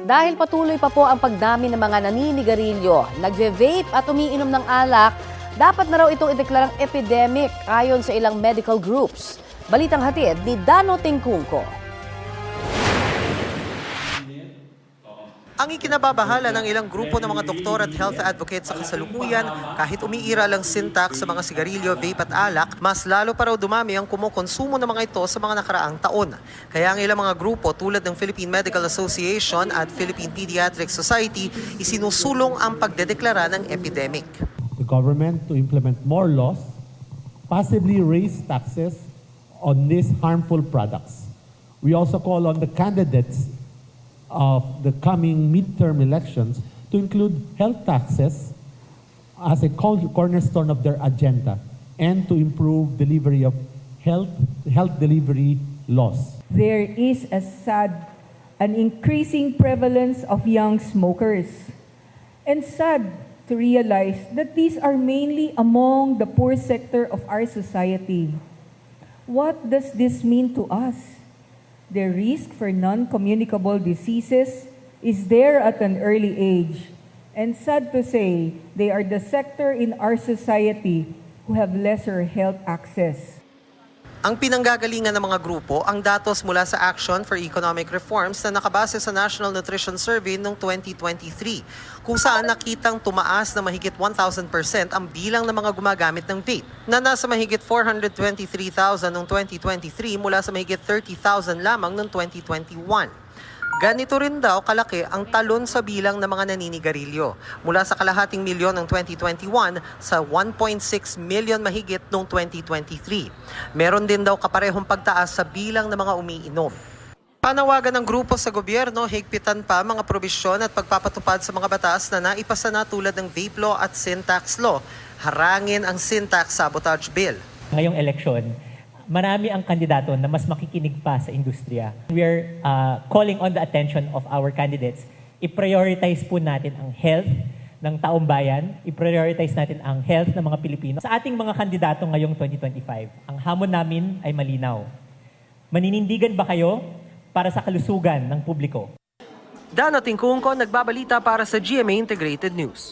Dahil patuloy pa po ang pagdami ng mga naninigarilyo, nagve-vape at umiinom ng alak, dapat na raw itong ideklarang epidemic ayon sa ilang medical groups. Balitang hatid ni Dano Tingkungko. Ang ikinababahala ng ilang grupo ng mga doktor at health advocates sa kasalukuyan, kahit umiiral ang sintak sa mga sigarilyo, vape at alak, mas lalo pa raw dumami ang kumukonsumo ng mga ito sa mga nakaraang taon. Kaya ang ilang mga grupo tulad ng Philippine Medical Association at Philippine Pediatric Society isinusulong ang pagdedeklara ng epidemic. The government to implement more laws, possibly raise taxes on these harmful products. We also call on the candidates of the coming midterm elections to include health taxes as a cornerstone of their agenda and to improve delivery of health delivery laws. There is an increasing prevalence of young smokers, and sad to realize that these are mainly among the poor sector of our society. What does this mean to us? The risk for non-communicable diseases is there at an early age. And sad to say, they are the sector in our society who have lesser health access. Ang pinanggagalingan ng mga grupo ang datos mula sa Action for Economic Reforms na nakabase sa National Nutrition Survey noong 2023, kung saan nakitang tumaas na mahigit 1,000% ang bilang ng mga gumagamit ng vape, na nasa mahigit 423,000 noong 2023 mula sa mahigit 30,000 lamang noong 2021. Ganito rin daw kalaki ang talon sa bilang ng mga naninigarilyo, mula sa kalahating milyon ng 2021 sa 1.6 million mahigit noong 2023. Meron din daw kaparehong pagtaas sa bilang ng mga umiinom. Panawagan ng grupo sa gobyerno, higpitan pa mga probisyon at pagpapatupad sa mga batas na naipasa na tulad ng vape law at sin tax law. Harangin ang sin tax sabotage bill. Ngayong eleksyon, marami ang kandidato na mas makikinig pa sa industriya. We are calling on the attention of our candidates. I-prioritize po natin ang health ng taong bayan. I-prioritize natin ang health ng mga Pilipino. Sa ating mga kandidato ngayong 2025, ang hamon namin ay malinaw. Maninindigan ba kayo para sa kalusugan ng publiko? Dano Tingkungko, nagbabalita para sa GMA Integrated News.